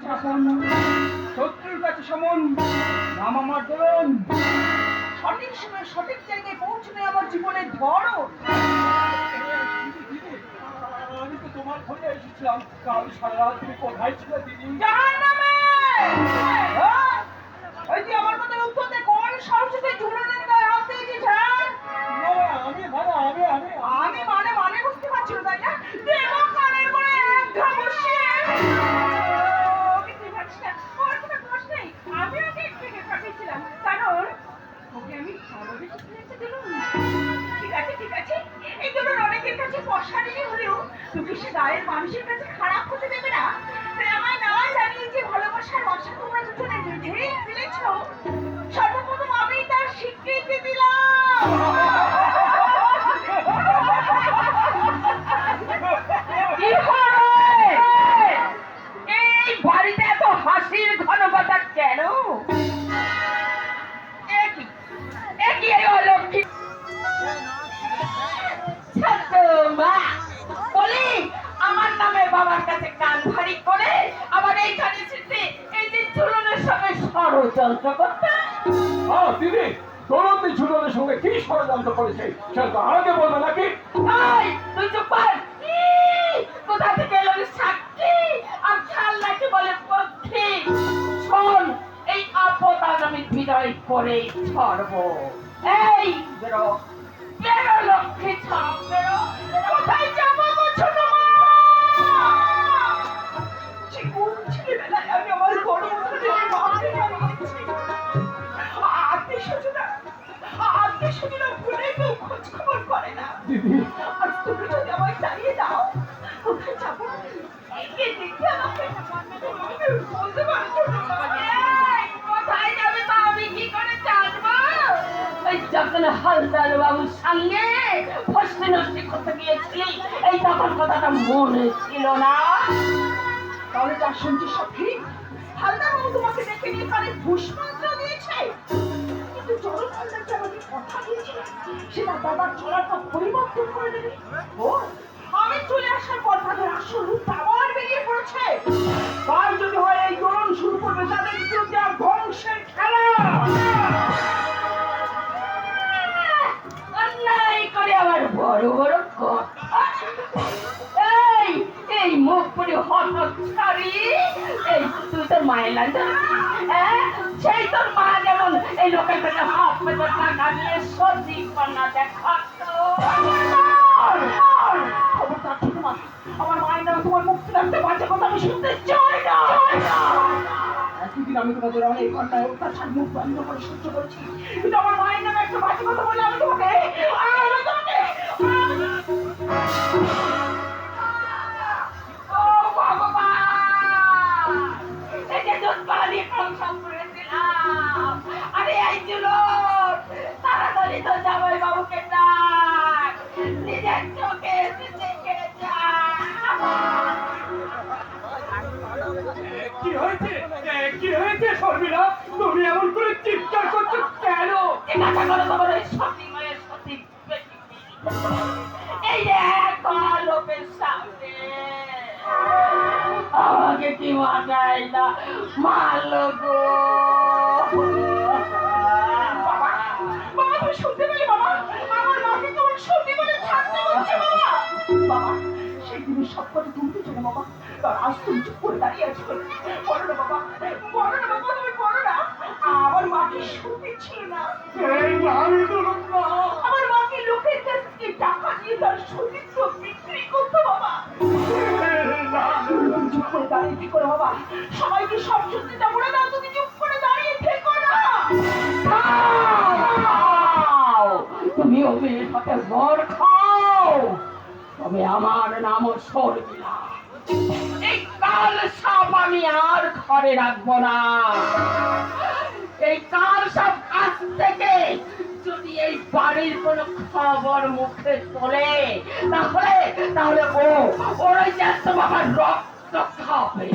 কাছে আপন, শত্রুর কাছে সমন, নাম আমার দোলন। সঠিক সময় সঠিক জায়গায় পৌঁছলে আমার জীবনের ধরো। আমি তো তোমার খোঁজে এসেছিলাম, কাল সারা রাত তুমি কোথায় ছিলে দিদি? জাহান্নামে! ওই যে আমার কথার উত্তর দে, কোন সাহসে ঝুলনের গায়ে হাত দিয়েছিস? আমি মানে বুঝতে পারছি না, তাই না? দেবো কানের করে এক ঘা বসিয়ে। বুঝতে পারছি না, ওর কোনো দোষ নেই। আমি ওকে থেকে পাঠিয়েছিলাম, কারণ ওকে আমি ভালোবেসে ফেলেছি দিলুম। ঠিক আছে, এই জন্য অনেকের কাছে পশারিনী হলেও তোকে সে গায়ের মানুষের কাছে খারাপ হতে দেবে না। তাই আমার নাম জানিয়ে যে ভালোবাসার বাসা তোমরা দুজনে বেঁধেই ফেলেছ, সর্বপ্রথম আমি তার স্বীকৃতি দিলাম। এই বাড়িতে এত হাসির ঘনঘটা কেন? একই অলক্ষী বলি আমার নামে বাবার কাছে কান ভারী করে আবার এইখানে এসেছে এই যে ঝুলনের সঙ্গে ষড়যন্ত্র করতে। দিদি, দোলনদি ঝুলনের সঙ্গে কি ষড়যন্ত্র করেছে সেটা আগে বলবে নাকি? তুই চুপ কর। কোথা থেকে এলো সাক্ষী আর খেয়াল নাকি বলে পক্ষী? শোন, এই আপদ আজ আমি বিদায় করে ছাড়ব। এই বেরো বেরো লক্ষ্মী ছাড়, বেরো। কোথায় যাবো ছোট মা? কোন ছেলেবেলায় আমি আমার গর্ভধারী মাকে হারিয়েছি। আত্মীয়-স্বজনরা ভুলে কেউ খোঁজ খবর করে না। দিদি, আর তুমি যদি আমায় চালিয়ে দাও, কোথায় যাবো? এগিয়ে দেখে আমাকে বলতে পারো ছোট মা? কোথায় যাবে তা আমি কি করে জানবো? ওই যখন হালদার বাবুর সঙ্গে ফষ্টি নষ্টি করতে গিয়েছিলি, এই তখন কথাটা মনে ছিল না? তাহলে যা শুনছি সব ঠিক। হালদার বাবু তোমাকে দেখে নিয়ে কানে পুষ্পাঞ্জ দিয়েছে, কিন্তু চরণ হালদারকে আমাকে কথা দিয়েছিল সেটা বাবার চলার পর পরিবর্তন করে দেবে। ও, আমি চলে আসার পর তাদের আসল রূপ আবার বেরিয়ে পড়েছে। কাল যদি হয় এই দোলন শুরু করবে তাদের বিরুদ্ধে আর ধ্বংসের খেলা। অন্যায় করে আবার বড় বড় কথা। এই মুখ পুরি হতচ্ছাড়ি, এই তুই তোর মায়ের লাঞ্চ, সেই তোর মা যেমন এই লোকের কাছে হাত পেতে টাকা দিয়ে সত্যি কন্যা দেখাতো। আমার মায়ের নামে তোমার মুক্তি রাখতে পারছে কথা আমি শুনতে চাই না। এতদিন আমি তোমাদের অনেক অন্যায় অত্যাচার মুখ বন্ধ করে সহ্য করেছি, কিন্তু আমার মায়ের নামে একটা বাজে কথা বললে আমি তোমাকে তাড়াতাড়ি তো জামাই বাবুকে ডাক, নিজের চোখে দেখে যা। কি হয়েছে শর্মিলা? তুমি এমন করে চিৎকার করছো কেন? জিজ্ঞাসা করো তোমার ওই সতী মায়ের সতী বেটি। এই এক লোকের সামনে আমাকে কি মানায় না, মারলো গো। বাবা, তুমি শুনতে পেলে বাবা? আমার মাকে তোমার সতী বলে ছাড়তে হচ্ছে বাবা। বাবা, সেই দিনের সব কথা তুমি ছিল বাবা, তার আজ তুমি চুপ করে দাঁড়িয়ে আছো। বলো না বাবা, বলো না বাবা, তুমি বলো না আমার মাকে সতী ছিল না? আমার মাকে লোকের কাছ থেকে টাকা দিয়ে তার সতীত্ব বিক্রি করতো বাবা। তুমি চুপ করে দাঁড়িয়ে থেকো না বাবা, সবাইকে সব সত্যিটা বলে দাও। তুমি চুপ করে দাঁড়িয়ে থেকো না। তুমি ও মেয়ের সাথে বর খাও, তবে আমার নামও শর্মিলা। এই কাল সাপ আমি আর ঘরে রাখবো না। এই কাল সাপ কাছ থেকে যদি এই বাড়ির কোনো খবর মুখে তোলে, তাহলে ওর ওই জ্যান্ত বাবার রক্ত খাবে।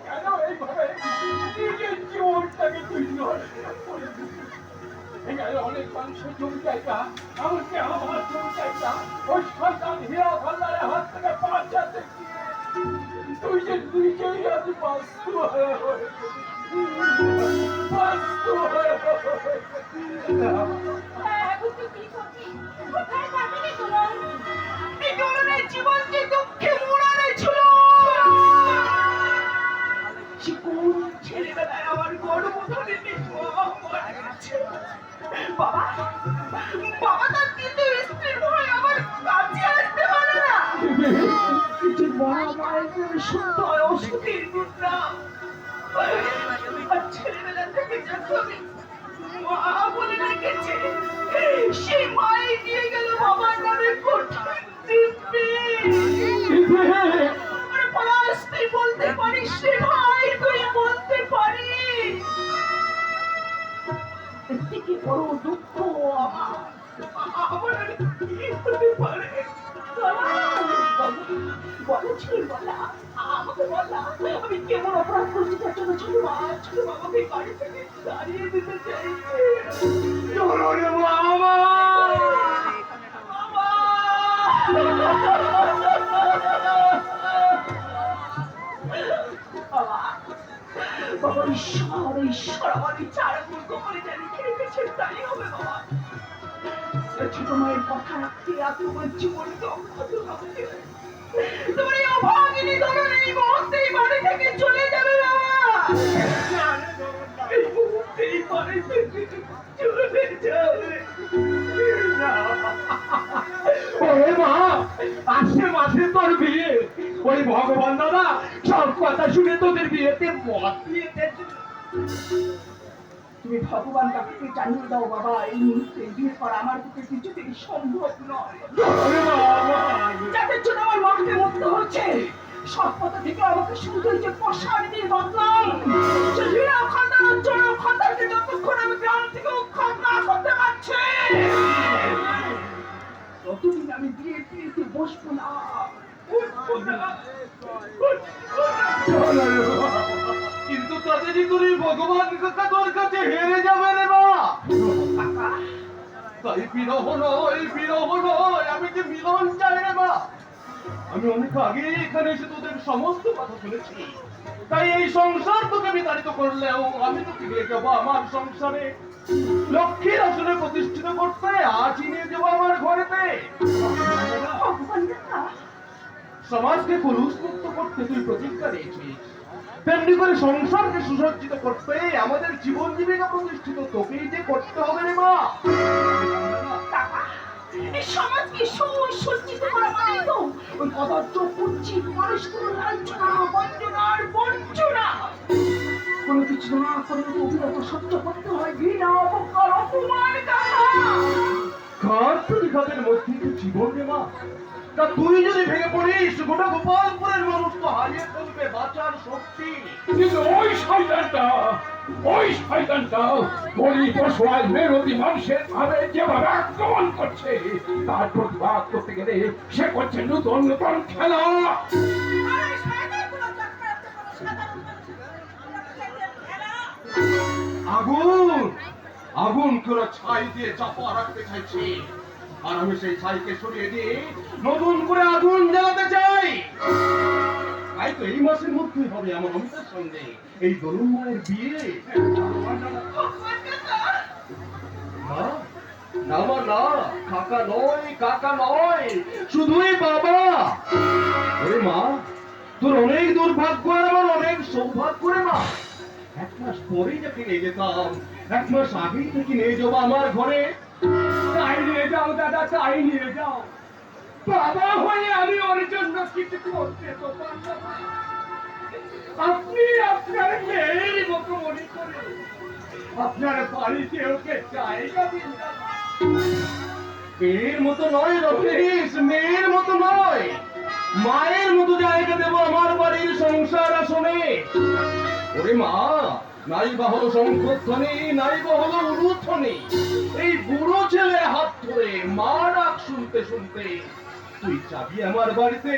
কেন এইভাবে নিজের জীবনটাকে তুই অনেক মানুষের জমি জায়গা, এমনকি আমার জমি জায়গা ওই শয়তান হীরা ভান্ডারের হাত থেকে বাঁচাতে গিয়ে তুই যে নিজেই আজ বাস্তু হয়ে এই ধরনের জীবন যে দুঃখে মোড়ানো ছিল, সে কোন ছেলেবেলায় আমার গর্ভধারী মারা গেছে। বাবা বাবা তার কিন্তু স্ত্রীর ভয় আমার কাছে আসতে পারে না। কিছু বড় মায়ের সুন্দর ওষুধের দুধরা আর ছেলেবেলা থেকে যখন আমি মা বলে রেখেছে, সেই মাই দিয়ে গেল বাবার নামে কঠিন দিব্যি। তুই বলতে পারিস রে ভাই, তুই বলতে পারিস। এর থেকে বড় দুঃখ আমার আর কি হতে পারে? আমাকে বলা আমি কেমন অপরাধ করছি তার জন্য ছোট বাবাকে বাড়ি থেকে দাঁড়িয়ে দিতে চাইছে। বাবা ঈশ্বর ঈশ্বর আমার ইচ্ছা করে জানি রেখেছেন, তাই হবে বাবা। ছোট মায়ের কথা রাখতে এত আমার জীবনকে অক্ষত রাখতে তোমার এই অভাগিনী ধরনের এই মুহূর্তেই বাড়ি থেকে চলে যাবে বাবা। এই মুহূর্তেই বাড়ি থেকে চলে যাবে। ওরে মা, আসছে মাসে তোর বিয়ে। ওই ভগবান দাদা সব কথা শুনে তোদের বিয়েতে মত দিয়ে দিয়েছে। তুমি ভগবান কাকে জানিয়ে দাও বাবা, এই মুহূর্তে বিয়ে করা আমার পক্ষে কিছুতেই সম্ভব নয়। যাদের জন্য আমার মাকে মরতে হচ্ছে, সব কথা থেকে আমাকে শুনতে হয়েছে পশার দিয়ে বদনাম। খানদানকে যতক্ষণ আমি গ্রাম থেকে উৎখাত না করতে পারছি, ততদিন আমি বিয়েতে বসবো না। কিন্তু তাদেরই তোর ভগবান কাকা তোর কাছে হেরে যাবে রে মা। তাই বিরহ নয়, আমি যে মিলন চাই রে মা। আমি অনেক আগে এখানে এসে তোদের সমস্ত কথা শুনেছি, তাই এই সংসার তোকে বিতাড়িত করলেও আমি তো ফিরে যাবো আমার সংসারে। লক্ষ্মীর আসনে প্রতিষ্ঠিত করতে আজই নিয়ে যাবো আমার ঘরেতে। সমাজকে কুলুষ মুক্ত করতে তুই প্রতিজ্ঞা নিয়েছিস, তেমনি করে সংসারকে সুসজ্জিত করতে আমাদের জীবন জীবিকা প্রতিষ্ঠিত তোকেই যে করতে হবে রে মা। এই সমাজকে সুসজ্জিত করা মানে তো ওই কদর্য কুচ্ছিত মানুষগুলো লাঞ্ছনা বঞ্চনার বঞ্চনা কোনো কিছু না করে অবিরত সহ্য করতে হয় ঘৃণা অপকার অপমান ঘর প্রতিঘাতের মধ্যে তো জীবন রে মা। তা তুই যদি ভেঙে পড়িস, গোটা গোপালপুরের মানুষ তো হারিয়ে ফেলবে বাঁচার শক্তি। কিন্তু ওই শয়তানটা গরিব অসহায় মেরুতি মানুষের ভাবে যেভাবে আক্রমণ করছে, তার প্রতিবাদ করতে গেলে সে করছে নতুন খেলা। আগুন করে ছাই দিয়ে চাপা রাখতে চাইছি, আর আমি সেই ছাইকে সরিয়ে দিয়ে নতুন করে আগুন জ্বালাতে চাই। তাই তো এই মাসের মধ্যেই হবে আমার অমিতার সঙ্গে এই দরুন মায়ের বিয়ে। না কাকা নয়, শুধুই বাবা। ওরে মা, তোর অনেক দুর্ভাগ্য আর আমার অনেক সৌভাগ্য রে মা। এক মাস পরেই যাকে নিয়ে যেতাম, এক মাস আগেই থেকে নিয়ে যাবো আমার ঘরে। তাই নিয়ে যাও দাদা, তাই নিয়ে যাও। বাবা হয়ে আমি ওর জন্য কিছু করতে তো পারলাম না। আপনি আপনার মেয়ের মতো মনে করে আপনার বাড়িতে ওকে জায়গা দিন। মেয়ের মতো নয় রমেশ, মেয়ের মতো নয়, মায়ের মতো জায়গা দেবো আমার বাড়ির সংসার আসনে। ওরে মা, নাই বা হলো শঙ্খধ্বনি, নাই বা হলো উলুধ্বনি, এই বুড়ো ছেলে হাত ধরে মা ডাক শুনতে শুনতে তুই যাবি আমার বাড়িতে?